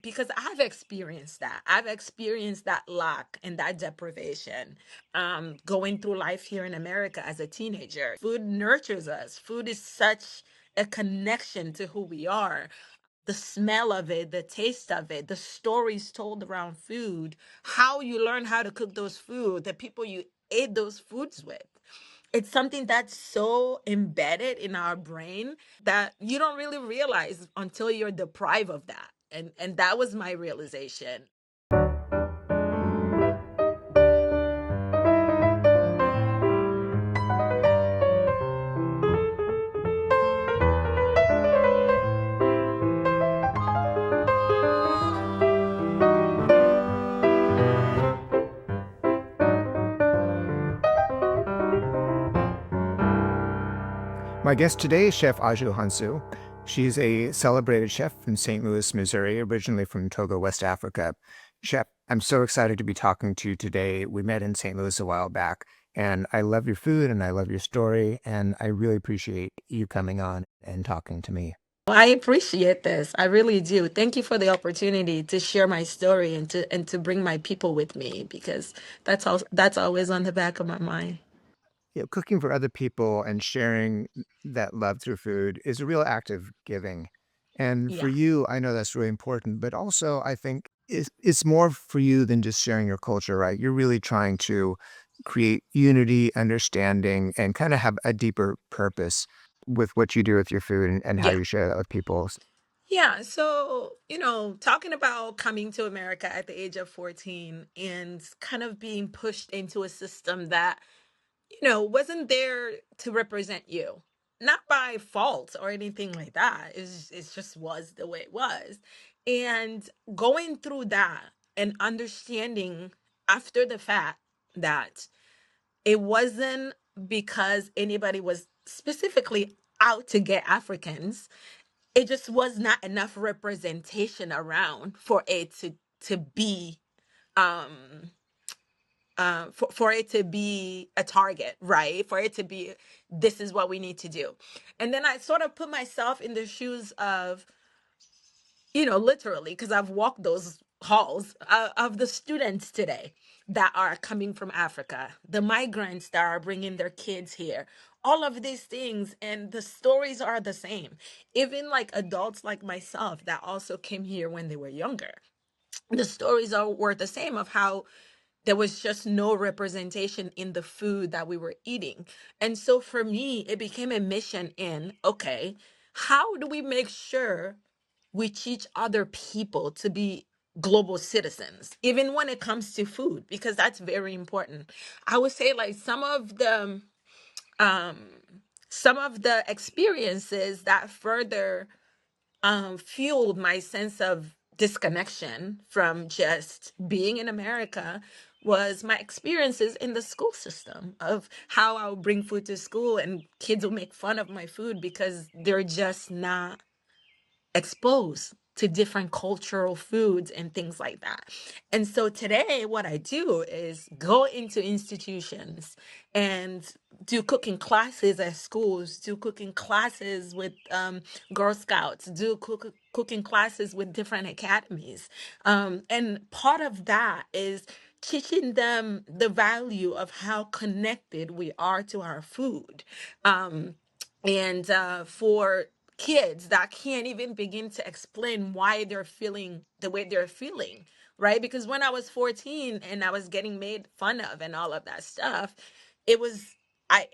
because I've experienced that. I've experienced that lack and that deprivation, going through life here in America as a teenager. Food nurtures us. Food is such a connection to who we are. The smell of it, the taste of it, the stories told around food, how you learn how to cook those food, the people you ate those foods with. It's something that's so embedded in our brain that you don't really realize until you're deprived of that. And that was my realization. My guest today is Chef Adjo Honsou. She's a celebrated chef in St. Louis, Missouri, originally from Togo, West Africa. Chef, I'm so excited to be talking to you today. We met in St. Louis a while back, and I love your food and I love your story, and I really appreciate you coming on and talking to me. Well, I appreciate this. I really do. Thank you for the opportunity to share my story and to bring my people with me, because that's always on the back of my mind. Cooking for other people and sharing that love through food is a real act of giving. And for Yeah. you, I know that's really important, but also I think it's more for you than just sharing your culture, right? You're really trying to create unity, understanding, and kind of have a deeper purpose with what you do with your food and how Yeah. you share that with people. Yeah, so, talking about coming to America at the age of 14 and kind of being pushed into a system that, wasn't there to represent you. Not by fault or anything like that. It just was the way it was. And going through that and understanding after the fact that it wasn't because anybody was specifically out to get Africans. It just was not enough representation around for it to be um for it to be a target, right? For it to be, this is what we need to do. And then I sort of put myself in the shoes of, literally, because I've walked those halls, of the students today that are coming from Africa, the migrants that are bringing their kids here, all of these things. And the stories are the same. Even like adults like myself that also came here when they were younger, the stories were the same of how there was just no representation in the food that we were eating. And so for me, it became a mission in, okay, how do we make sure we teach other people to be global citizens, even when it comes to food, because that's very important. I would say like um some of the experiences that further fueled my sense of disconnection from just being in America was my experiences in the school system of how I would bring food to school and kids will make fun of my food because they're just not exposed to different cultural foods and things like that. And so today, what I do is go into institutions and do cooking classes at schools, do cooking classes with Girl Scouts, do cooking classes with different academies. And part of that is teaching them the value of how connected we are to our food. And for kids that can't even begin to explain why they're feeling the way they're feeling, right? Because when I was 14 and I was getting made fun of and all of that stuff, it was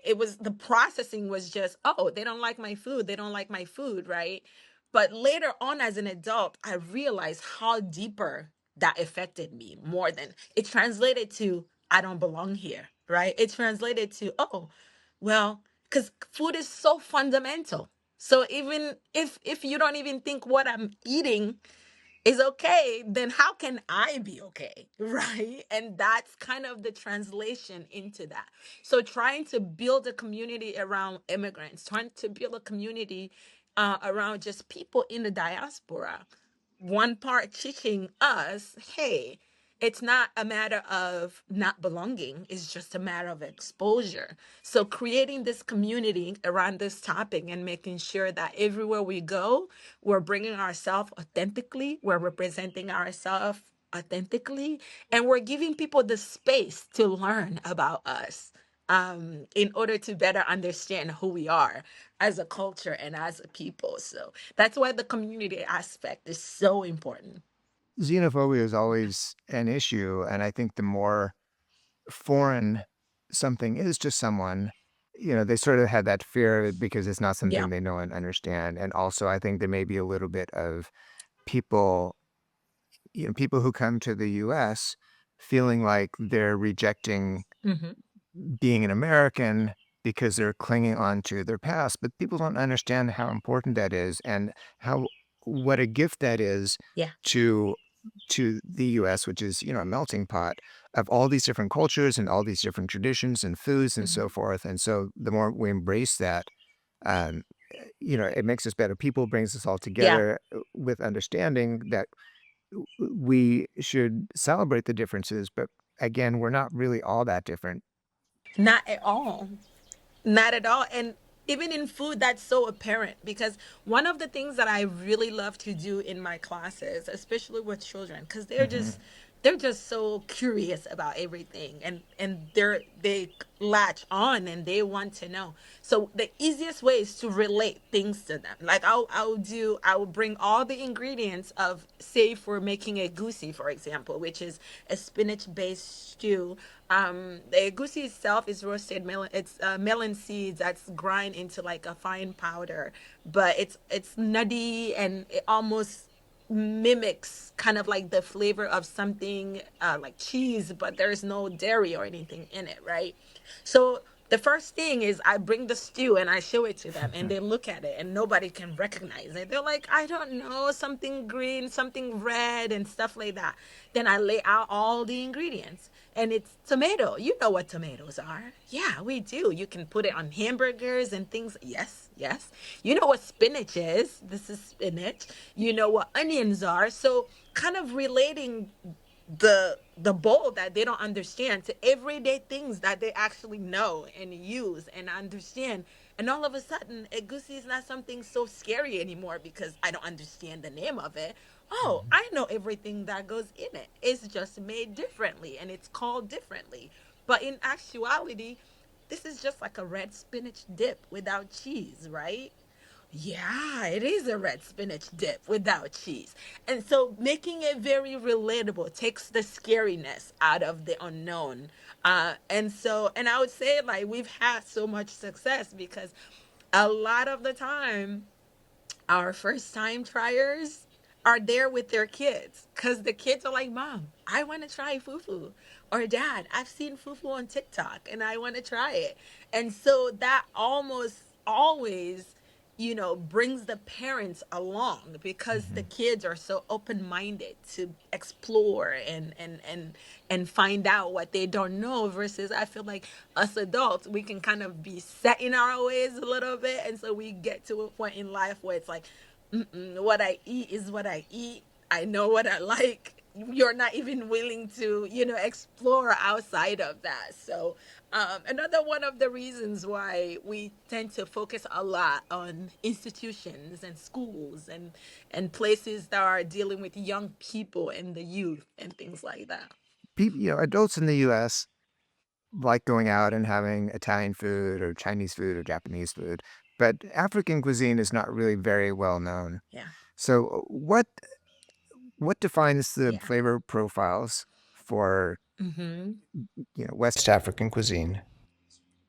it was the processing was just, oh, they don't like my food, they don't like my food, right? But later on as an adult, I realized how deeper that affected me, more than it translated to I don't belong here, right? It translated to, oh, well, because food is so fundamental. So even if you don't even think what I'm eating is okay, then how can I be okay? Right? And that's kind of the translation into that. So trying to build a community around immigrants, trying to build a community around just people in the diaspora. One part teaching us, hey, It's not a matter of not belonging, it's just a matter of exposure. So creating this community around this topic and making sure that everywhere we go, we're bringing ourselves authentically, we're representing ourselves authentically, and we're giving people the space to learn about us, in order to better understand who we are as a culture and as a people. So that's why the community aspect is so important. Xenophobia is always an issue, and I think the more foreign something is to someone, they sort of have that fear of it because it's not Yeah. something they know and understand. And also, I think there may be a little bit of people, people who come to the US feeling like they're rejecting Hmm. being an American because they're clinging on to their past, but people don't understand how important that is and how what a gift that is Yeah. to the US, which is, a melting pot of all these different cultures and all these different traditions and foods and so Hmm. forth. And so the more we embrace that, um, it makes us better people, brings us all Yeah. together with understanding that we should celebrate the differences, but again, we're not really all that different. Not at all. Not at all. And even in food, that's so apparent because one of the things that I really love to do in my classes, especially with children, because Mhm. they're just so curious about everything, and they latch on and they want to know. So the easiest way is to relate things to them. Like I will bring all the ingredients of, say, if we're making a egusi, for example, which is a spinach based stew. The egusi itself is roasted melon. It's melon seeds that's grind into like a fine powder, but it's nutty and it almost mimics kind of like the flavor of something like cheese, but there's no dairy or anything in it, right? So the first thing is I bring the stew and I show it to them and they look at it and nobody can recognize it. They're like, I don't know, something green, something red, and stuff like that. Then I lay out all the ingredients and it's tomato. You know what tomatoes are. Yeah, we do. You can put it on hamburgers and things. Yes, yes. You know what spinach is. This is spinach. You know what onions are. So kind of relating the bowl that they don't understand to everyday things that they actually know and use and understand. And all of a sudden egusi is not something so scary anymore because I don't understand the name of it. Oh, Mhm. I know everything that goes in it. It's just made differently and it's called differently. But in actuality, this is just like a red spinach dip without cheese, right? Yeah, it is a red spinach dip without cheese. And so making it very relatable takes the scariness out of the unknown. And I would say, like, we've had so much success because a lot of the time our first time triers are there with their kids because the kids are like, Mom, I want to try fufu. Or Dad, I've seen fufu on TikTok and I want to try it. And so that almost always, brings the parents along because the Mhm. kids are so open-minded to explore and find out what they don't know, versus I feel like us adults, we can kind of be set in our ways a little bit, and so we get to a point in life where it's like, mm-mm, what I eat is what I eat. I know what I like. You're not even willing to, explore outside of that. So another one of the reasons why we tend to focus a lot on institutions and schools and places that are dealing with young people and the youth and things like that. People, adults in the US like going out and having Italian food or Chinese food or Japanese food, but African cuisine is not really very well known. Yeah. So, what defines the Yeah. flavor profiles for, Mm-hmm. West African cuisine?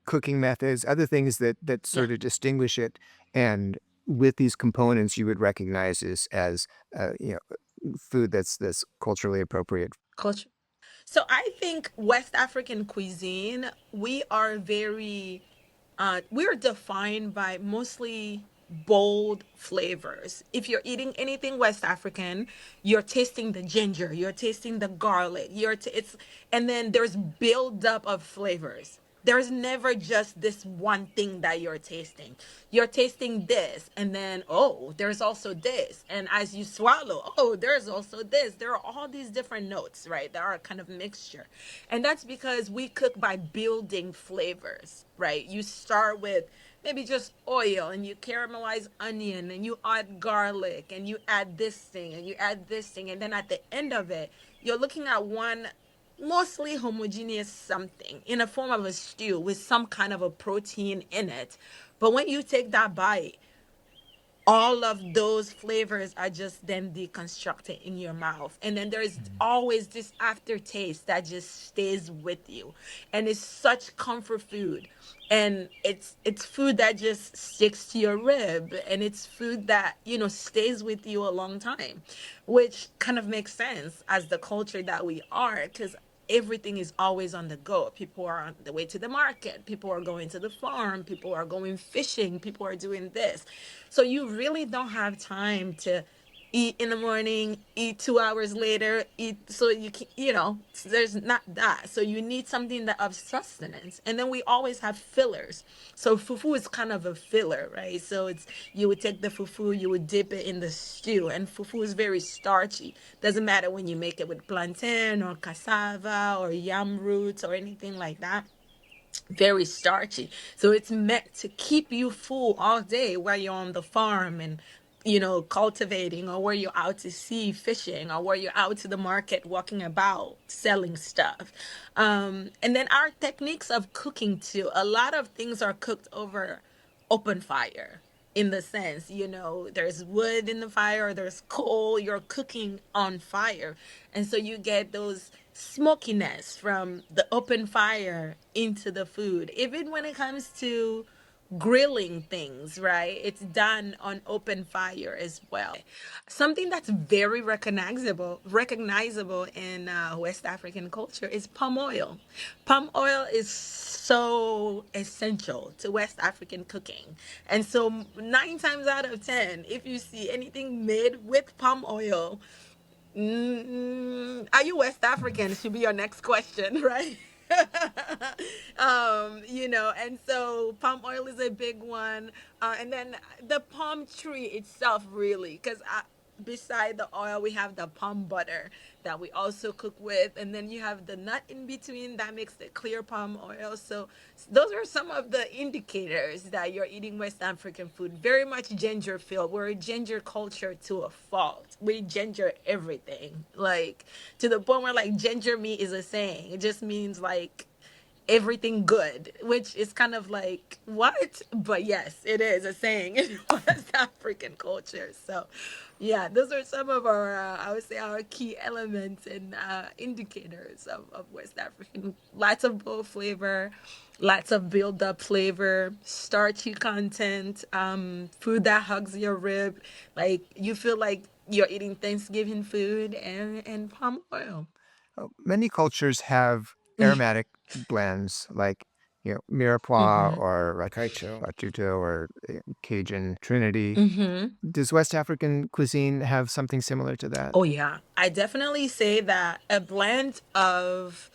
Cooking methods, other things that Yeah. sort of distinguish it, and with these components, you would recognize this as, food that's culturally appropriate. Culture. So I think West African cuisine, we are very we're defined by mostly bold flavors. If you're eating anything West African, you're tasting the ginger, you're tasting the garlic, it's and then there's build up of flavors. there's never just this one thing that you're tasting. You're tasting this, and then, oh, there's also this. And as you swallow, oh, there's also this. There are all these different notes, right? There are a kind of mixture. And that's because we cook by building flavors, right? You start with maybe just oil, and you caramelize onion, and you add garlic, and you add this thing, and you add this thing. And then at the end of it, you're looking at one mostly homogeneous something in a form of a stew with some kind of a protein in it. But when you take that bite, all of those flavors are just then deconstructed in your mouth, and then there's always this aftertaste that just stays with you, and it's such comfort food. And it's food that just sticks to your rib, and it's food that, stays with you a long time, which kind of makes sense as the culture that we are, because everything is always on the go. People are on the way to the market, people are going to the farm, people are going fishing, people are doing this. So you really don't have time to eat in the morning, eat 2 hours later, eat, so you can, there's not that. So you need something that of sustenance. And then we always have fillers. So fufu is kind of a filler, right? So it's, you would take the fufu, you would dip it in the stew, and fufu is very starchy. Doesn't matter when you make it with plantain or cassava or yam roots or anything like that, very starchy. So it's meant to keep you full all day while you're on the farm and, cultivating, or where you're out to sea fishing, or where you're out to the market walking about selling stuff. And then our techniques of cooking too. A lot of things are cooked over open fire, in the sense, there's wood in the fire, there's coal, you're cooking on fire. And so you get those smokiness from the open fire into the food. Even when it comes to grilling things, right? It's done on open fire as well. Something that's very recognizable in West African culture is palm oil. Palm oil is so essential to West African cooking. And so 9 times out of 10, if you see anything made with palm oil, are you West African? Should be your next question, right? And so palm oil is a big one. And then the palm tree itself, really, because beside the oil, we have the palm butter that we also cook with. And then you have the nut in between that makes the clear palm oil. So those are some of the indicators that you're eating West African food. Very much ginger filled. We're a ginger culture to a fault. We ginger everything, like, to the point where, like, ginger meat is a saying. It just means, like, everything good, which is kind of like, what? But yes, it is a saying in West African culture. So yeah, those are some of our, I would say, our key elements and indicators of West African. Lots of bowl flavor, lots of build up flavor, starchy content, food that hugs your rib, like you feel like you're eating Thanksgiving food, and palm oil. Many cultures have aromatic blends like, mirepoix Mm-hmm. or Kaicho. rachuto or Cajun Trinity. Mm-hmm. Does West African cuisine have something similar to that? Oh yeah, I definitely say that a blend of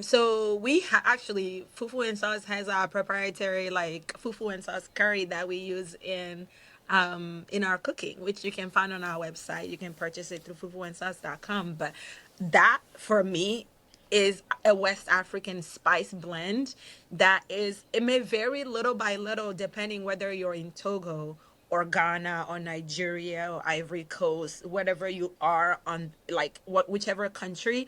so we actually, fufu and sauce has our proprietary, like, fufu and sauce curry that we use in our cooking, which you can find on our website. You can purchase it through fufuandsauce.com. But that for me is a West African spice blend that is, it may vary little by little depending whether you're in Togo or Ghana or Nigeria or Ivory Coast, whatever you are on, like, whichever country,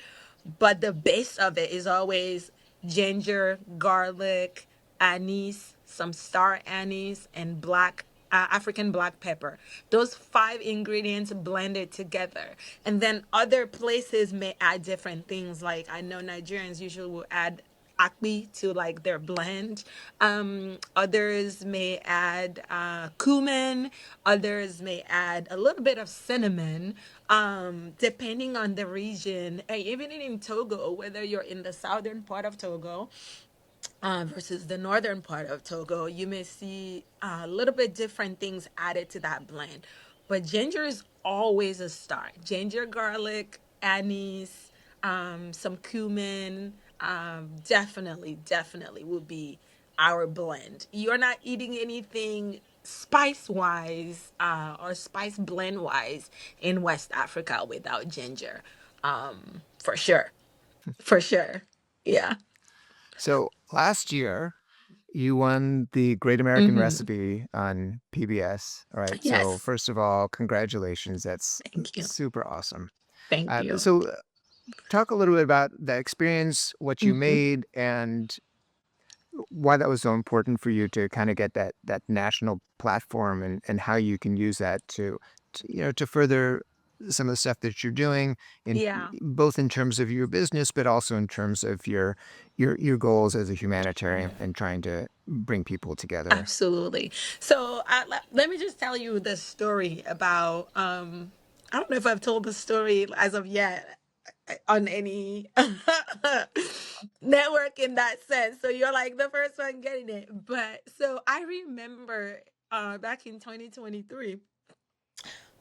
but the base of it is always ginger, garlic, anise, some star anise, and African black pepper. Those five ingredients blended together. And then other places may add different things. Like, I know Nigerians usually will add akpi to, like, their blend. Others may add cumin. Others may add a little bit of cinnamon, depending on the region. Even in Togo, whether you're in the southern part of Togo versus the northern part of Togo, you may see a little bit different things added to that blend. But ginger is always a start. Ginger, garlic, anise, some cumin, definitely, definitely would be our blend. You're not eating anything spice wise or spice blend wise in West Africa without ginger. For sure. For sure. Yeah. So last year, you won the Great American Hmm. Recipe on PBS. All right. So Yes. first of all, congratulations. That's Thank you. super awesome. Thank you. So talk a little bit about the experience, what you Hmm. made, and why that was so important for you to kind of get that national platform, and how you can use that to further some of the stuff that you're doing in Yeah. both in terms of your business, but also in terms of your goals as a humanitarian and trying to bring people together. Absolutely. So let me just tell you the story about I don't know if I've told the story as of yet on any network in that sense. So you're like the first one getting it. But so I remember back in 2023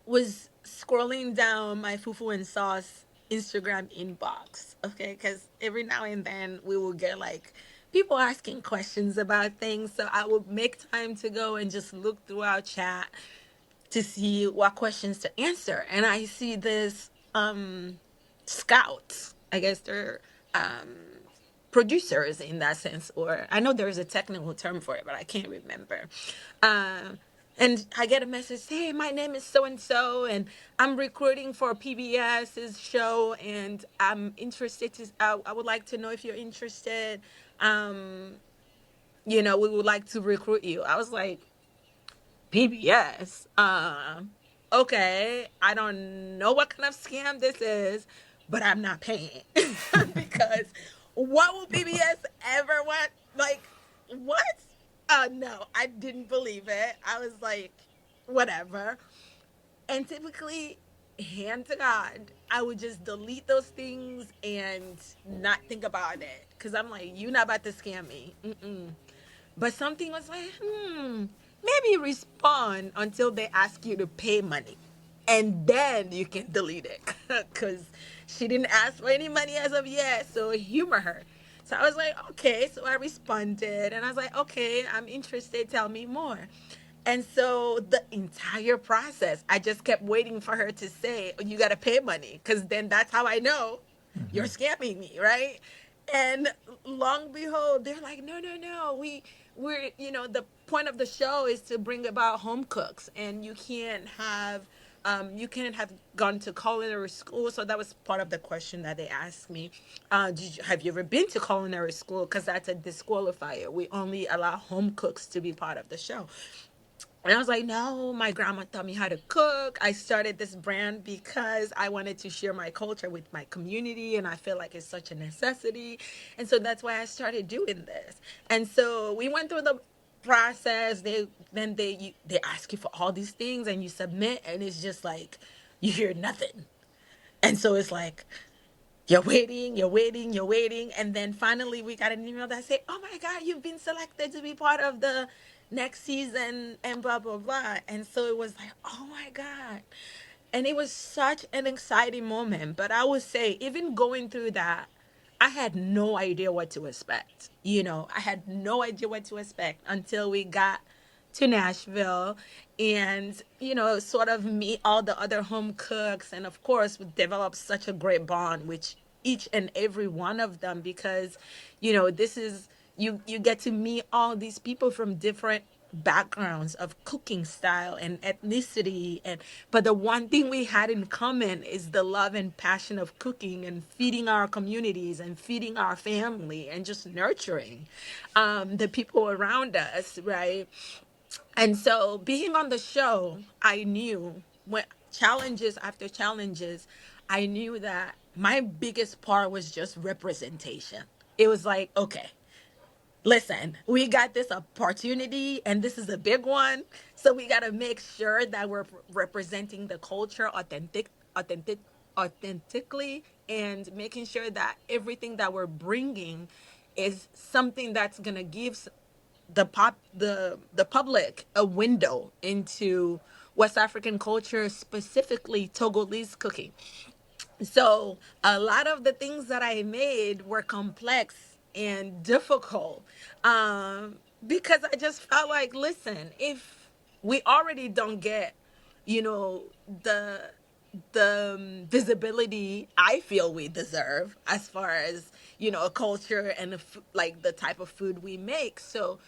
was scrolling down my fufu and sauce Instagram inbox. Okay, because every now and then we will get like people asking questions about things. So I would make time to go and just look through our chat to see what questions to answer. And I see this scouts. I guess they're producers in that sense, or I know there's a technical term for it, but I can't remember. And I get a message, hey, my name is so and so, and I'm recruiting for PBS's show, and I'm interested to. I would like to know if you're interested. Um, we would like to recruit you. I was like, PBS. Okay, I don't know what kind of scam this is, but I'm not paying because what will PBS ever want? Like, what? No, I didn't believe it. I was like, whatever. And typically, hand to God, I would just delete those things and not think about it because I'm like, you're not about to scam me. Mm-mm. But something was like, maybe respond until they ask you to pay money. And then you can delete it. Because she didn't ask for any money as of yet. So humor her. So I was like, okay. So I responded. And I was like, okay, I'm interested. Tell me more. And so the entire process, I just kept waiting for her to say, oh, you got to pay money. Because then that's how I know you're Mhm. scamming me, right? And long behold, they're like, no, no, no. We're, the point of the show is to bring about home cooks, and you can't have gone to culinary school. So that was part of the question that they asked me. Have you ever been to culinary school? Because that's a disqualifier. We only allow home cooks to be part of the show. And I was like, no, my grandma taught me how to cook. I started this brand because I wanted to share my culture with my community. And I feel like it's such a necessity. And so that's why I started doing this. And so we went through the process. They ask you for all these things and you submit. And it's just like, you hear nothing. And so it's like, you're waiting, you're waiting, you're waiting. And then finally we got an email that said, oh my God, you've been selected to be part of the next season and blah, blah, blah. And so it was like, oh my God. And it was such an exciting moment. But I would say, even going through that, I had no idea what to expect. I had no idea what to expect until we got to Nashville and, sort of meet all the other home cooks. And of course, we developed such a great bond with each and every one of them because, this is, you get to meet all these people from different backgrounds of cooking style and ethnicity, but the one thing we had in common is the love and passion of cooking and feeding our communities and feeding our family and just nurturing the people around us, right? And so being on the show, I knew when challenges after challenges, I knew that my biggest part was just representation. It was like, okay, listen, we got this opportunity and this is a big one. So we got to make sure that we're representing the culture authentically and making sure that everything that we're bringing is something that's going to give the public a window into West African culture, specifically Togolese cooking. So a lot of the things that I made were complex and difficult, because I just felt like, listen, if we already don't get, you know, the visibility I feel we deserve as far as, a culture and like the type of food we make. So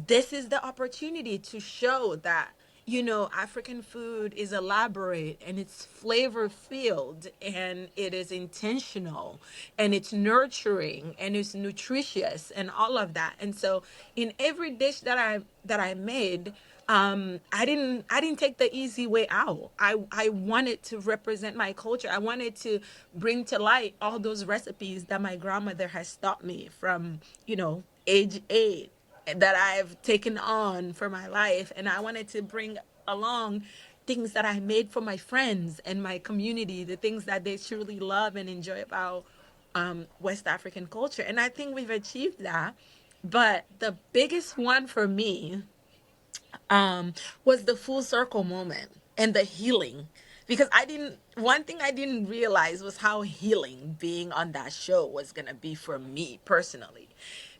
this is the opportunity to show that, African food is elaborate and it's flavor filled and it is intentional and it's nurturing and it's nutritious and all of that. And so in every dish that I made, I didn't take the easy way out. I wanted to represent my culture. I wanted to bring to light all those recipes that my grandmother has taught me from, age 8, that I've taken on for my life. And I wanted to bring along things that I made for my friends and my community, the things that they truly love and enjoy about West African culture. And I think we've achieved that. But the biggest one for me, was the full circle moment and the healing. Because one thing I didn't realize was how healing being on that show was going to be for me personally.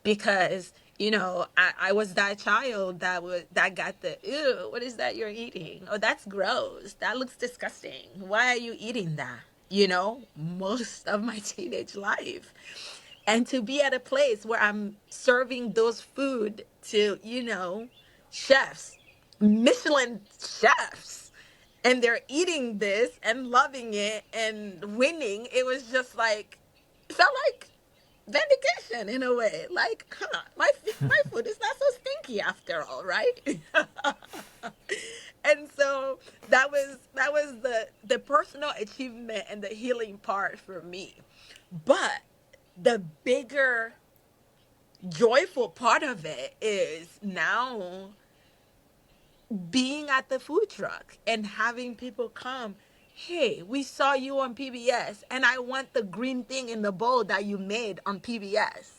Because, I was that child that got the, ew, what is that you're eating? Oh, that's gross. That looks disgusting. Why are you eating that? Most of my teenage life. And to be at a place where I'm serving those food to, chefs, Michelin chefs, and they're eating this and loving it and winning. It was just like, it felt like vindication in a way. Like, my food is not so stinky after all, right? And so that was the personal achievement and the healing part for me. But the bigger joyful part of it is now being at the food truck and having people come. Hey, we saw you on PBS and I want the green thing in the bowl that you made on PBS.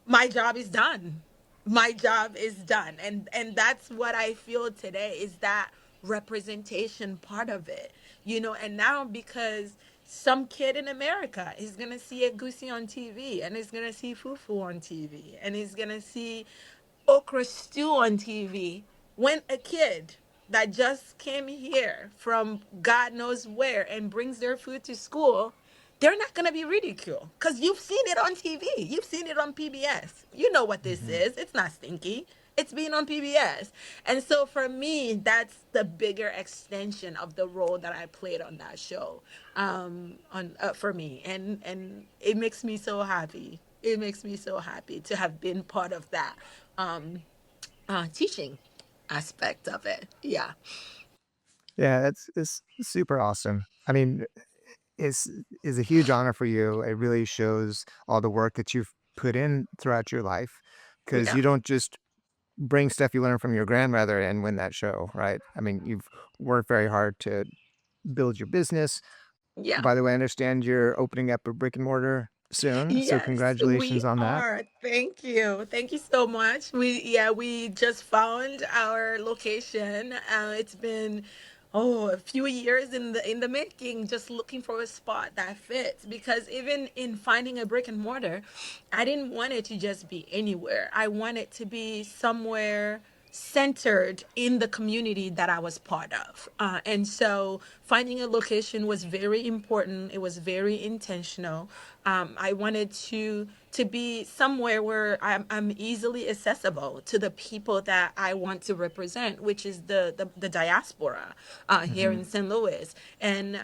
My job is done. My job is done. And that's what I feel today, is that representation part of it. And now, because some kid in America is going to see egusi on TV and is going to see fufu on TV and is going to see okra stew on TV, when a kid that just came here from God knows where and brings their food to school, they're not going to be ridiculed because you've seen it on TV. You've seen it on PBS. You know what this Hmm. is. It's not stinky. It's being on PBS. And so for me, that's the bigger extension of the role that I played on that show, on for me. And it makes me so happy. It makes me so happy to have been part of that, um, teaching aspect of it. Yeah. Yeah, that's it's super awesome. I mean, it's is a huge honor for you. It really shows all the work that you've put in throughout your life, because Yeah. you don't just bring stuff you learned from your grandmother and win that show, right? I mean, you've worked very hard to build your business. Yeah. By the way, I understand you're opening up a brick and mortar soon, so Yes, we congratulations on that. are. Thank you. Thank you so much. We just found our location. It's been, a few years in the making, just looking for a spot that fits. Because even in finding a brick and mortar, I didn't want it to just be anywhere. I want it to be somewhere centered in the community that I was part of. And so finding a location was very important. It was very intentional. I wanted to be somewhere where I'm easily accessible to the people that I want to represent, which is the diaspora here Hmm. in St. Louis. And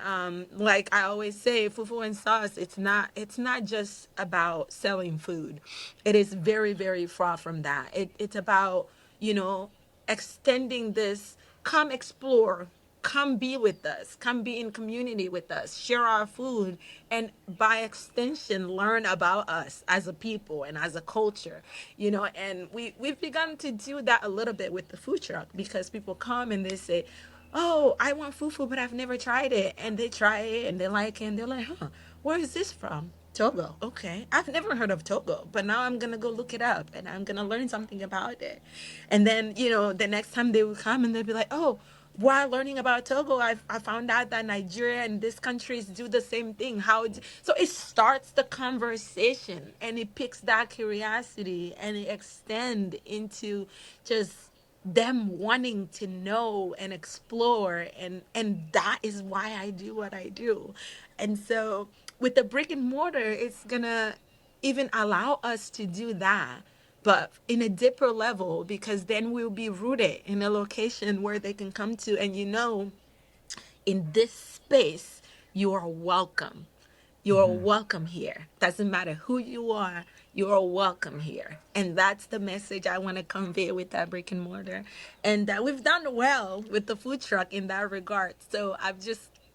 like I always say, fufu and sauce, it's not just about selling food. It is very, very far from that. It's about, you know, extending this, come explore, come be with us, come be in community with us, share our food, and by extension, learn about us as a people and as a culture, and we've begun to do that a little bit with the food truck, because people come and they say, oh, I want fufu, but I've never tried it. And they try it and they like it and they're like, huh, where is this from? Togo. Okay. I've never heard of Togo, but now I'm going to go look it up and I'm going to learn something about it. And then, the next time they will come and they'll be like, oh, while learning about Togo, I found out that Nigeria and these countries do the same thing. So it starts the conversation and it picks that curiosity and it extends into just them wanting to know and explore, and that is why I do what I do. And so with the brick and mortar, it's gonna even allow us to do that, but in a deeper level, because then we'll be rooted in a location where they can come to, and in this space, you are welcome. You are Hmm. welcome here. Doesn't matter who you are, you are welcome here. And that's the message I want to convey with that brick and mortar. And we've done well with the food truck in that regard. So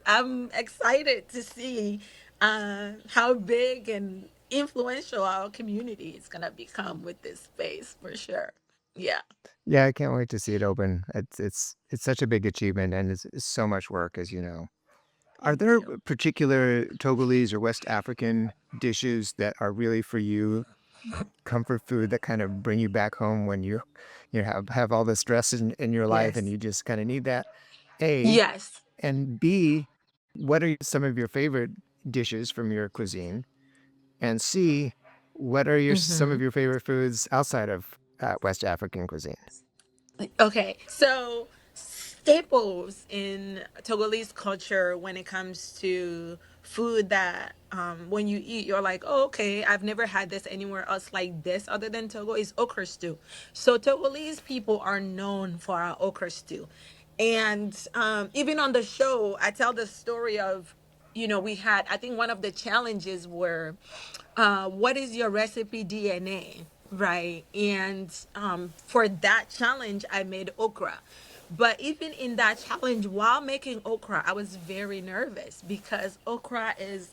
I'm excited to see how big and influential our community is going to become with this space for sure. Yeah. Yeah, I can't wait to see it open. It's such a big achievement, and it's so much work, as you know. Are Thank there you. particular Togolese or West African dishes that are really for you comfort food that kind of bring you back home when you have all the stress in your life and Yes. you just kind of need that? A Yes. and B, what are some of your favorite dishes from your cuisine? And C, what are some Hmm. of your favorite foods outside of West African cuisine? Okay, so staples in Togolese culture when it comes to food that when you eat you're like, oh, okay, I've never had this anywhere else like this other than Togo, is okra stew. So Togolese people are known for our okra stew. And even on the show, I tell the story of, we had, I think one of the challenges were, what is your recipe DNA? Right. And for that challenge, I made okra. But even in that challenge, while making okra, I was very nervous because okra is,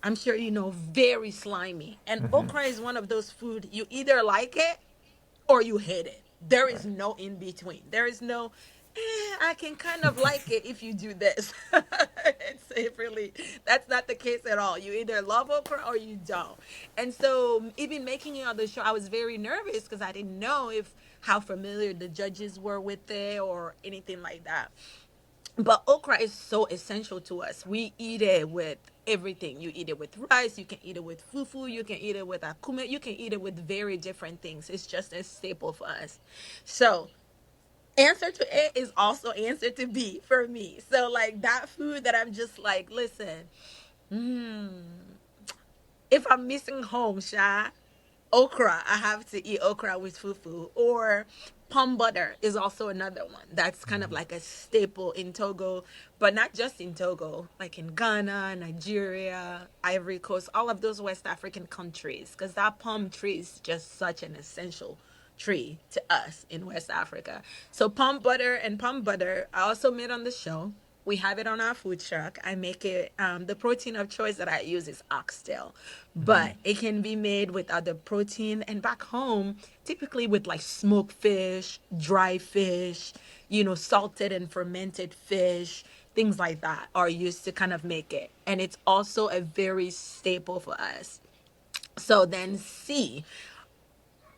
I'm sure you know, very slimy. And Hmm. okra is one of those food you either like it or you hate it. There is Right. no in between. There is no, I can kind of like it if you do this. It really, that's not the case at all. You either love okra or you don't. And so, even making it on the show, I was very nervous because I didn't know if how familiar the judges were with it or anything like that. But okra is so essential to us. We eat it with everything. You eat it with rice, you can eat it with fufu, you can eat it with akume, you can eat it with very different things. It's just a staple for us. So, answer to A is also answer to B for me. So, like that food that I'm just like, listen, if I'm missing home, Sha, okra, I have to eat okra with fufu. Or palm butter is also another one that's kind of Mhm. like a staple in Togo, but not just in Togo, like in Ghana, Nigeria, Ivory Coast, all of those West African countries, because that palm tree is just such an essential tree to us in West Africa. So palm butter I also made on the show. We have it on our food truck. I make it. The protein of choice that I use is oxtail, but Mhm. it can be made with other protein. And back home, typically with like smoked fish, dry fish, salted and fermented fish, things like that are used to kind of make it. And it's also a very staple for us. So then C,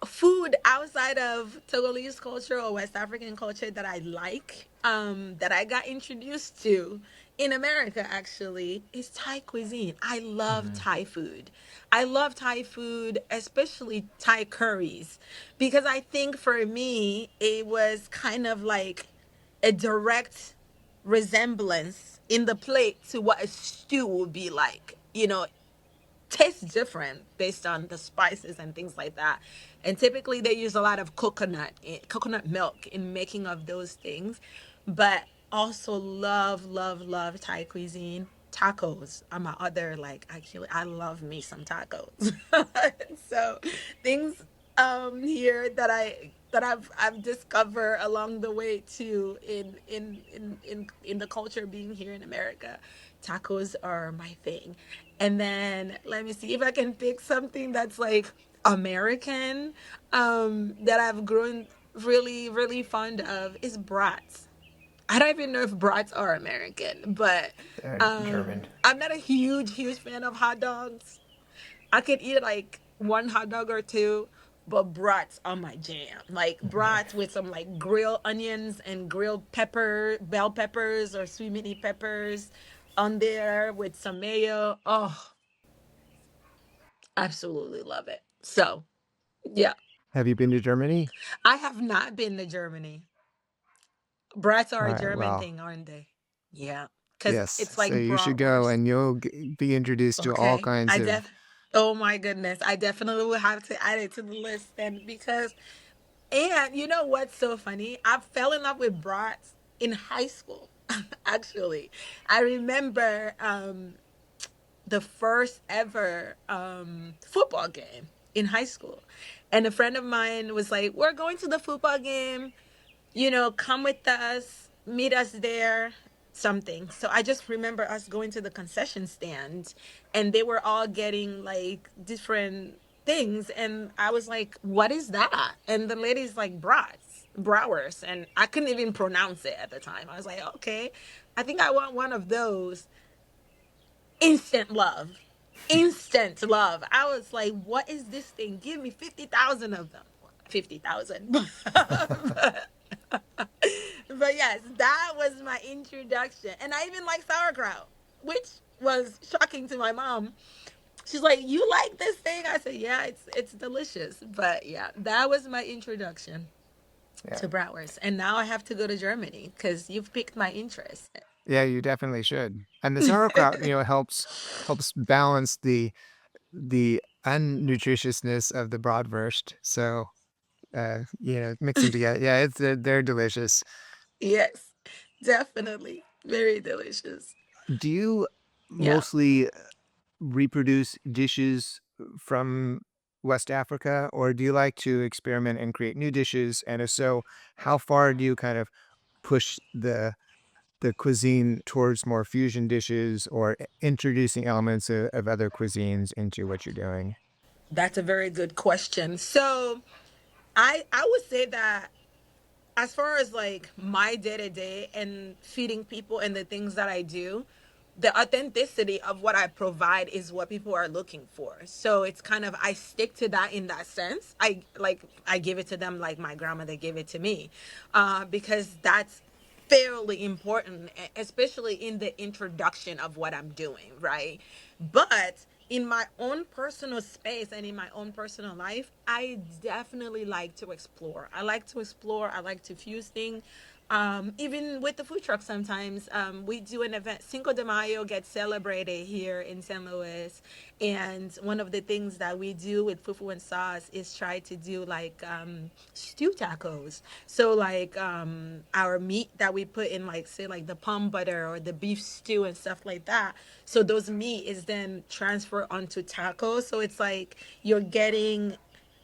food outside of Togolese culture or West African culture that I like, that I got introduced to in America actually, is Thai cuisine. I love Mhm. Thai food. I love Thai food, especially Thai curries, because I think for me, it was kind of like a direct resemblance in the plate to what a stew would be like. Tastes different based on the spices and things like that. And typically they use a lot of coconut milk in making of those things. But also love, love, love Thai cuisine. Tacos are my other, like, actually I love me some tacos. So things here that I've discovered along the way too in the culture being here in America. Tacos are my thing. And then let me see if I can pick something that's like American, that I've grown really, really fond of is brats. I don't even know if brats are American, but German. I'm not a huge, huge fan of hot dogs. I could eat like one hot dog or two, but brats are my jam. Like brats with some like grilled onions and grilled pepper, bell peppers or sweet mini peppers on there with some mayo. Oh, absolutely love it. So, yeah, Have you been to Germany? I have not been to Germany. Brats All are a right, German well, thing, aren't they? Yeah, because yes. it's So like you should go bratwurst. and you'll be introduced to all Okay, kinds of. oh my goodness, I definitely will have to add it to the list then because, and you know what's so funny? I fell in love with brats in high school. Actually, I remember the first ever football game in high school, and a friend of mine was like, "We're going to the football game, come with us, meet us there, something." So I just remember us going to the concession stand and they were all getting like different things. And I was like, what is that? And the lady's like, browers. And I couldn't even pronounce it at the time. I was like, okay, I think I want one of those. Instant love. Instant love. I was like, what is this thing? Give me 50,000 of them. 50,000. but yes, that was my introduction. And I even like sauerkraut, which was shocking to my mom. She's like, "You like this thing?" I said, "Yeah, it's delicious." But yeah, that was my introduction Yeah. to bratwurst. And now I have to go to Germany because you've piqued my interest. Yeah, you definitely should. And the sauerkraut, helps balance the unnutritiousness of the Bratwurst. So, mix them together. Yeah, they're delicious. Yes, definitely. Very delicious. Do you Yeah. mostly reproduce dishes from West Africa, or do you like to experiment and create new dishes? And if so, how far do you kind of push the cuisine towards more fusion dishes or introducing elements of other cuisines into what you're doing? That's a very good question. So I would say that as far as like my day to day and feeding people and the things that I do, the authenticity of what I provide is what people are looking for. So it's kind of, I stick to that in that sense. I give it to them like my grandmother gave it to me, because that's fairly important, especially in the introduction of what I'm doing, right? But in my own personal space and in my own personal life, I definitely like to explore. I like to explore. I like to fuse things. Even with the food truck, sometimes we do an event. Cinco de Mayo gets celebrated here in St. Louis, and one of the things that we do with fufu and sauce is try to do like stew tacos. So like our meat that we put in, like say like the palm butter or the beef stew and stuff like that. So those meat is then transferred onto tacos. So it's like you're getting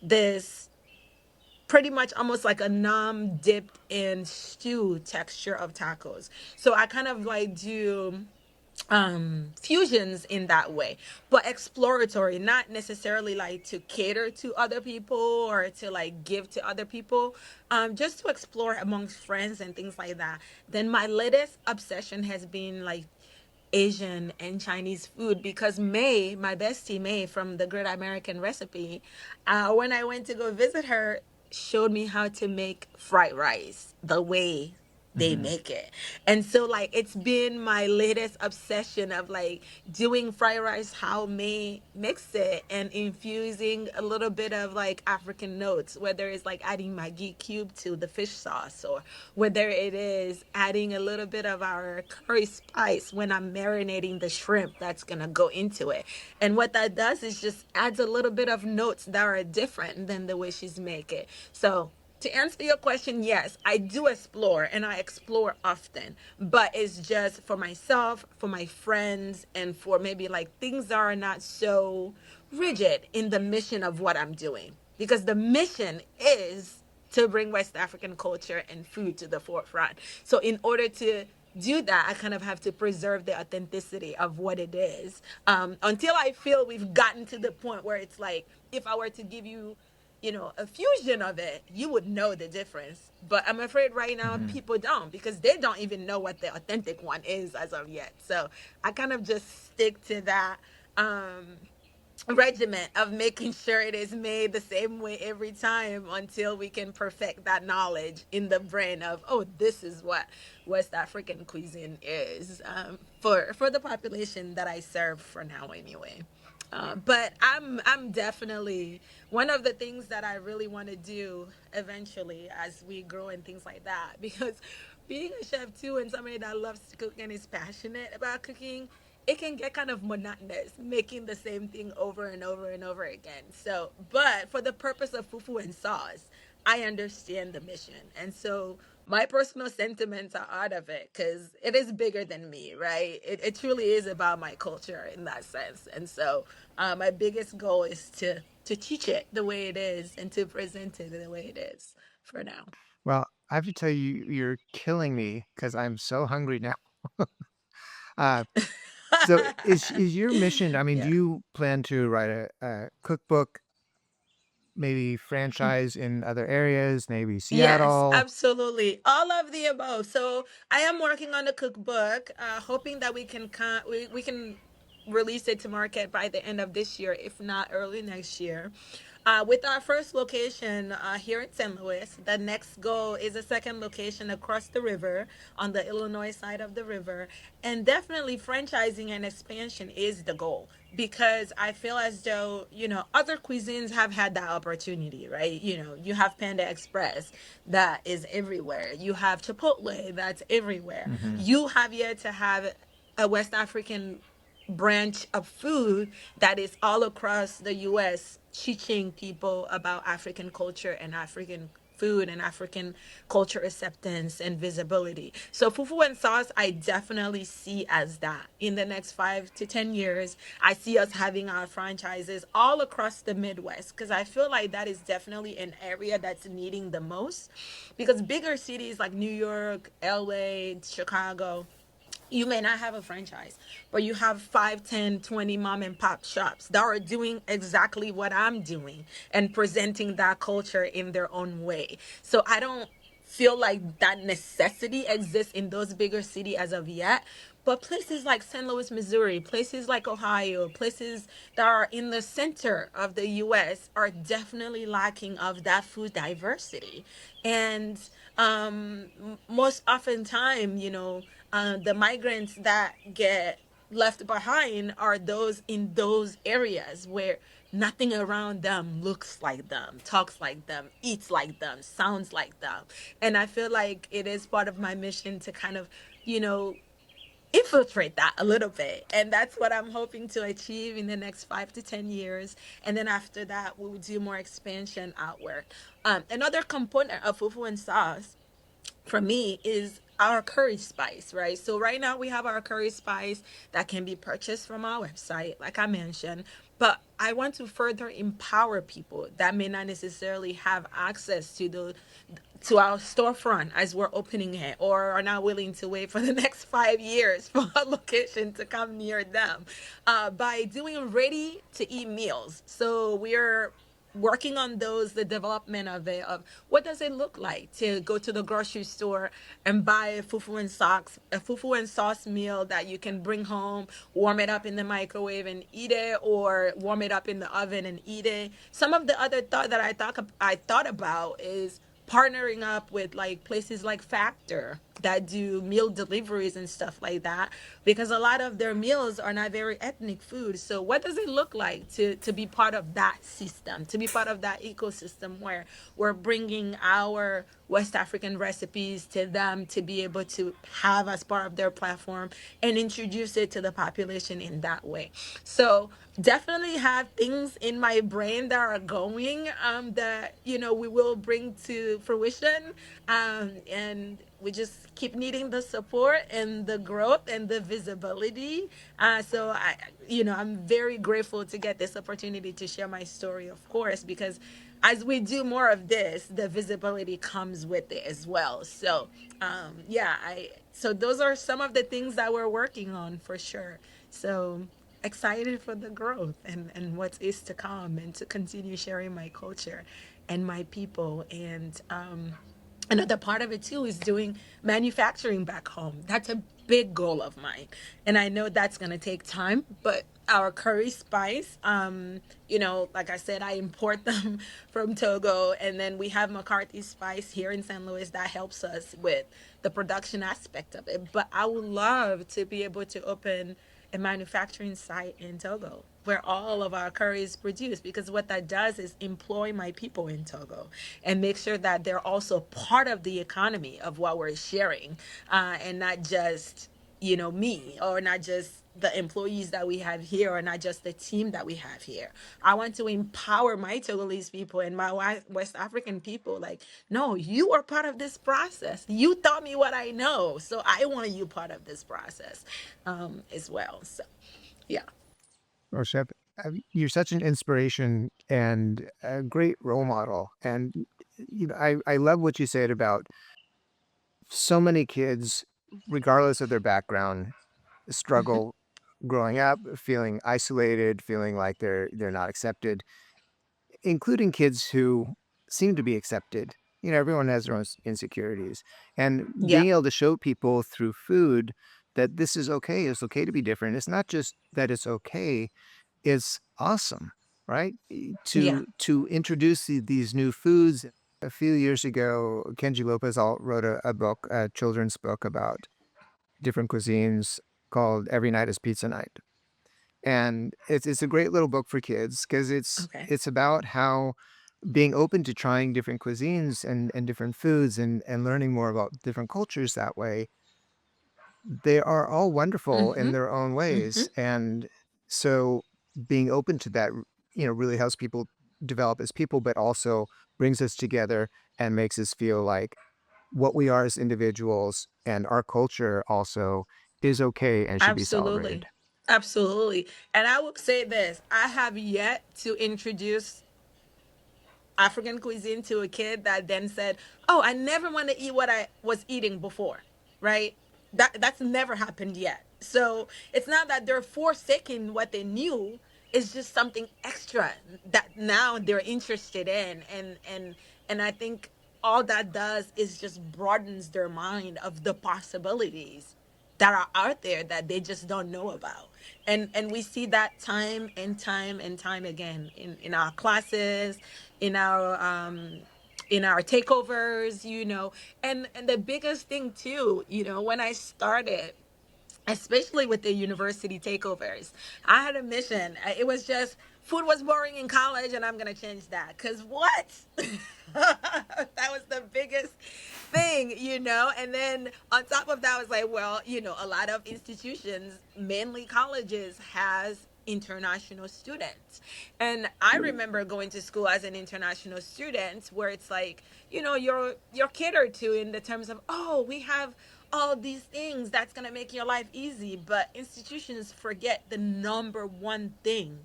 this pretty much almost like a numb dipped in stew texture of tacos. So I kind of like do fusions in that way, but exploratory, not necessarily like to cater to other people or to like give to other people, just to explore amongst friends and things like that. Then my latest obsession has been like Asian and Chinese food, because May, my bestie May from the Great American Recipe, when I went to go visit her, showed me how to make fried rice the way they Hmm. make it. And so like it's been my latest obsession of like doing fried rice how May makes it and infusing a little bit of like African notes, whether it's like adding Maggi cube to the fish sauce or whether it is adding a little bit of our curry spice when I'm marinating the shrimp that's gonna go into it. And what that does is just adds a little bit of notes that are different than the way she's make it. So to answer your question, yes, I do explore and I explore often, but it's just for myself, for my friends, and for maybe like things that are not so rigid in the mission of what I'm doing. Because the mission is to bring West African culture and food to the forefront. So, in order to do that, I kind of have to preserve the authenticity of what it is, until I feel we've gotten to the point where it's like, if I were to give you, a fusion of it, you would know the difference. But I'm afraid right now Hmm. people don't, because they don't even know what the authentic one is as of yet. So I kind of just stick to that. regiment of making sure it is made the same way every time until we can perfect that knowledge in the brain of, oh, this is what West African cuisine is, for the population that I serve for now anyway. But I'm definitely, one of the things that I really want to do eventually as we grow and things like that, because being a chef too and somebody that loves to cook and is passionate about cooking, it can get kind of monotonous making the same thing over and over and over again. So, but for the purpose of fufu and sauce, I understand the mission. And so my personal sentiments are out of it because it is bigger than me, right? It truly is about my culture in that sense. And so my biggest goal is to teach it the way it is and to present it the way it is for now. Well, I have to tell you, you're killing me because I'm so hungry now. Uh, so is your mission, I mean, do Yeah. you plan to write a cookbook, maybe franchise in other areas, maybe Yes, Seattle? absolutely. All of the above. So I am working on a cookbook, hoping that we can release it to market by the end of this year, if not early next year. With our first location here in St. Louis, the next goal is a second location across the river on the Illinois side of the river. And definitely franchising and expansion is the goal because I feel as though, other cuisines have had that opportunity, right? You have Panda Express that is everywhere. You have Chipotle that's everywhere. Hmm. You have yet to have a West African branch of food that is all across the US teaching people about African culture and African food and African culture acceptance and visibility. So fufu and sauce I definitely see as that. In the next 5 to 10 years, I see us having our franchises all across the Midwest because I feel like that is definitely an area that's needing the most because bigger cities like New York, LA, Chicago, you may not have a franchise, but you have 5, 10, 20 mom and pop shops that are doing exactly what I'm doing and presenting that culture in their own way. So I don't feel like that necessity exists in those bigger cities as of yet. But places like St. Louis, Missouri, places like Ohio, places that are in the center of the US are definitely lacking of that food diversity. And most often time, the migrants that get left behind are those in those areas where nothing around them looks like them, talks like them, eats like them, sounds like them. And I feel like it is part of my mission to kind of, you know, infiltrate that a little bit. And that's what I'm hoping to achieve in the next 5 to 10 years. And then after that, we'll do more expansion outward. Another component of fufu and sauce for me is our curry spice, right? So right now we have our curry spice that can be purchased from our website, like I mentioned. But I want to further empower people that may not necessarily have access to our storefront as we're opening it or are not willing to wait for the next 5 years for a location to come near them by doing ready to eat meals. So we're working on those, the development of it, of what does it look like to go to the grocery store and buy a fufu and sauce meal that you can bring home, warm it up in the microwave and eat it, or warm it up in the oven and eat it. Some of the other thought that I thought about is partnering up with like places like Factor that do meal deliveries and stuff like that because a lot of their meals are not very ethnic food. So what does it look like to be part of that system, to be part of that ecosystem where we're bringing our West African recipes to them to be able to have as part of their platform and introduce it to the population in that way. So definitely have things in my brain that are going that we will bring to fruition, and we just keep needing the support and the growth and the visibility. So I'm very grateful to get this opportunity to share my story, of course, because as we do more of this, the visibility comes with it as well. So yeah, I so those are some of the things that we're working on for sure. So excited for the growth and what is to come and to continue sharing my culture and my people. And another part of it too is doing manufacturing back home. That's a big goal of mine. And I know that's going to take time, but our curry spice. Like I said, I import them from Togo, and then we have McCarthy spice here in St. Louis that helps us with the production aspect of it. But I would love to be able to open a manufacturing site in Togo where all of our curry is produced, because what that does is employ my people in Togo and make sure that they're also part of the economy of what we're sharing, and not just me, or not just the employees that we have here, or not just the team that we have here. I want to empower my Togolese people and my West African people. Like, no, you are part of this process. You taught me what I know, so I want you part of this process, as well. So, yeah. Oh, Chef, you're such an inspiration and a great role model. And I love what you said about so many kids, regardless of their background, Hmm. struggle growing up, feeling isolated, feeling like they're not accepted, including kids who seem to be accepted. Everyone has their own insecurities, and Yeah. being able to show people through food that this is okay. It's okay to be different. It's not just that it's okay, is awesome, right? Yeah. To introduce these new foods. A few years ago, Kenji Lopez wrote a book, a children's book about different cuisines called Every Night is Pizza Night. And it's a great little book for kids because Okay. it's about how being open to trying different cuisines and different foods and learning more about different cultures that way, they are all wonderful in Hmm. their own Hmm. ways. And so being open to that, really helps people develop as people, but also brings us together and makes us feel like what we are as individuals and our culture also is okay and should be celebrated. Absolutely. Absolutely. And I would say this: I have yet to introduce African cuisine to a kid that then said, "Oh, I never want to eat what I was eating before." Right? That's never happened yet. So it's not that they're forsaking what they knew. It's just something extra that now they're interested in, and I think all that does is just broadens their mind of the possibilities that are out there that they just don't know about. And we see that time and time and time again in our classes, in our takeovers, and the biggest thing too, when I started, especially with the university takeovers, I had a mission. It was just food was boring in college, and I'm gonna change that. Cause what? That was the biggest thing. And then on top of that, I was like, well, a lot of institutions, mainly colleges, has international students. And I remember going to school as an international student where it's like, you're catered to in the terms of, oh, we have all these things that's going to make your life easy, but institutions forget the number one thing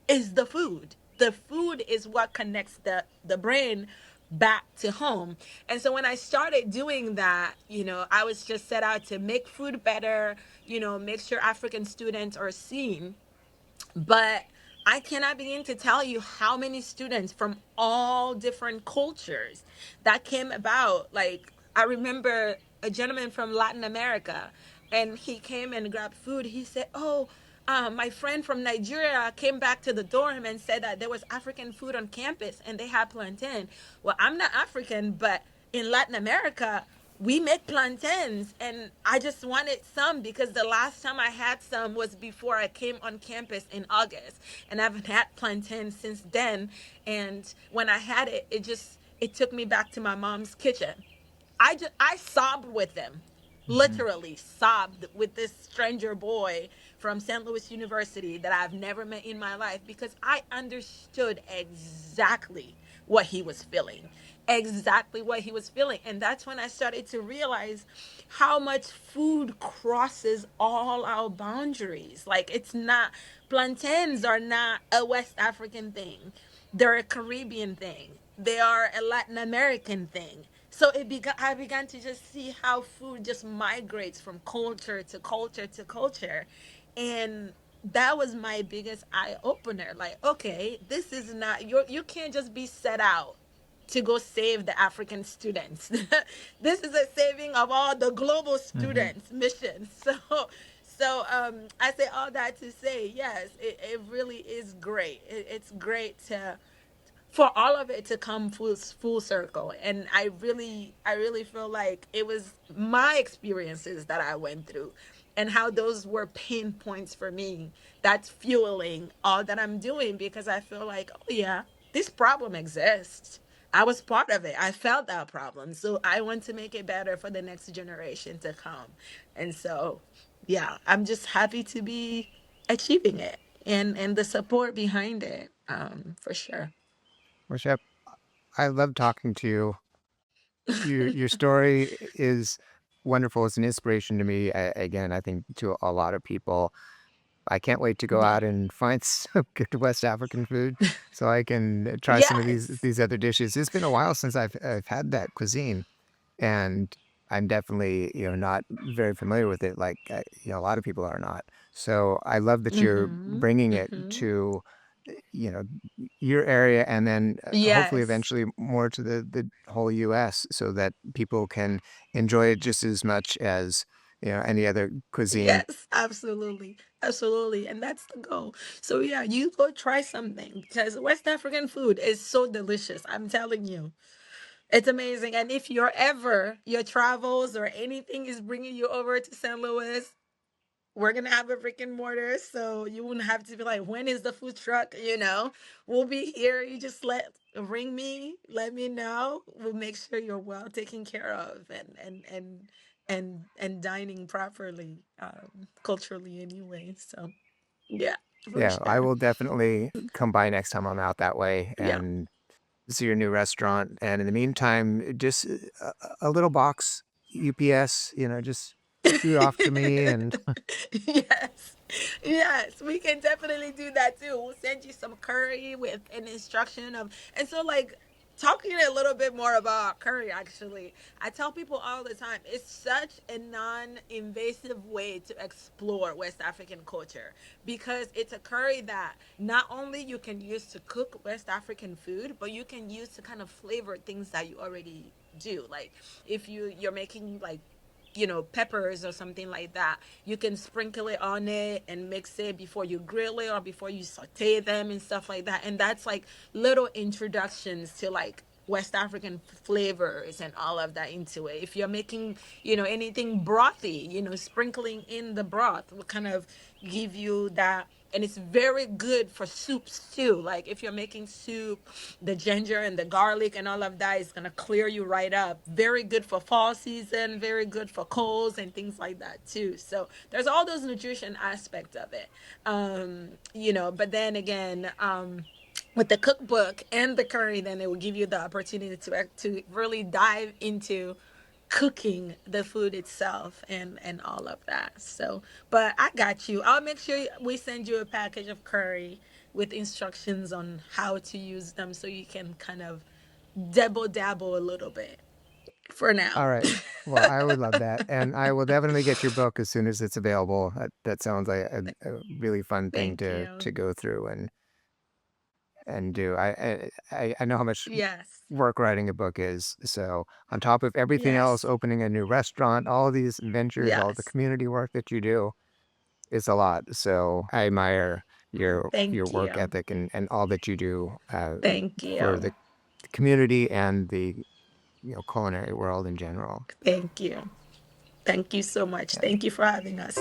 is the food. The food is what connects the brain back to home. And so when I started doing that, I was just set out to make food better, make sure African students are seen. But I cannot begin to tell you how many students from all different cultures that came about. Like, I remember a gentleman from Latin America, and he came and grabbed food. He said, "Oh, my friend from Nigeria came back to the dorm and said that there was African food on campus and they had plantain." Well, I'm not African, but in Latin America, we make plantains, and I just wanted some because the last time I had some was before I came on campus in August, and I haven't had plantains since then. And when I had it, it took me back to my mom's kitchen. I sobbed with them, Mhm. literally sobbed with this stranger boy from St. Louis University that I've never met in my life, because I understood exactly what he was feeling. Exactly what he was feeling. And that's when I started to realize how much food crosses all our boundaries. Like, it's not, plantains are not a West African thing, they're a Caribbean thing, they are a Latin American thing. So I began to just see how food just migrates from culture to culture to culture. And that was my biggest eye opener. Like, okay, this is not, you can't just be set out to go save the African students. This is a saving of all the global Mhm. students mission. So So I say all that to say, yes, it really is great. It's great to for all of it to come full circle. And I really feel like it was my experiences that I went through and how those were pain points for me that's fueling all that I'm doing, because I feel like, oh yeah, this problem exists. I was part of it. I felt that problem, so I want to make it better for the next generation to come. And so yeah, I'm just happy to be achieving it, and the support behind it, for sure. Well, Chef, I love talking to you. Your story is wonderful. It's an inspiration to me. Again, I think to a lot of people. I can't wait to go Yeah. out and find some good West African food so I can try some of Yes. these other dishes. It's been a while since I've had that cuisine, and I'm definitely, not very familiar with it like, a lot of people are not. So I love that you're Mhm. bringing it Mhm. to, you know, your area, and then hopefully Yes. eventually more to the whole US so that people can enjoy it just as much as, any other cuisine. Yes, absolutely. Absolutely. And that's the goal. So yeah, you go try something, because West African food is so delicious. I'm telling you. It's amazing. And if you're ever your travels or anything is bringing you over to St. Louis, we're gonna have a brick and mortar, so you wouldn't have to be like, when is the food truck? We'll be here. You just ring me, let me know. We'll make sure you're well taken care of, and dining properly, culturally anyway. So yeah, for Yeah, I sure. will definitely come by next time I'm out that way Yeah. and see your new restaurant. And in the meantime, just a little box UPS, just shoot off to me. And Yes. Yes, we can definitely do that too. We'll send you some curry with an instruction of, and so like, talking a little bit more about curry, actually, I tell people all the time, it's such a non-invasive way to explore West African culture, because it's a curry that not only you can use to cook West African food, but you can use to kind of flavor things that you already do. Like, if you're making like, peppers or something like that, you can sprinkle it on it and mix it before you grill it or before you saute them and stuff like that. And that's like little introductions to like West African flavors and all of that into it. If you're making, anything brothy, sprinkling in the broth will kind of give you that. And it's very good for soups too. Like, if you're making soup, the ginger and the garlic and all of that is gonna clear you right up. Very good for fall season, very good for colds and things like that too. So there's all those nutrition aspects of it. But then again, with the cookbook and the curry, then it will give you the opportunity to really dive into cooking the food itself, and all of that. So, but I got you. I'll make sure we send you a package of curry with instructions on how to use them, so you can kind of dabble a little bit for now. all right, well, I would love that. And I will definitely get your book as soon as it's available. That sounds like a really fun thing Thank to you. go through and do. I know how much Yes. work writing a book is. So on top of everything else, Yes. opening a new restaurant, all of these ventures, all the Yes. community work that you do, is a lot. So I admire your Thank work you. ethic and all that you do Thank for you. the community and the culinary world in general. Thank you. Thank you so much. Yeah. Thank you for having us.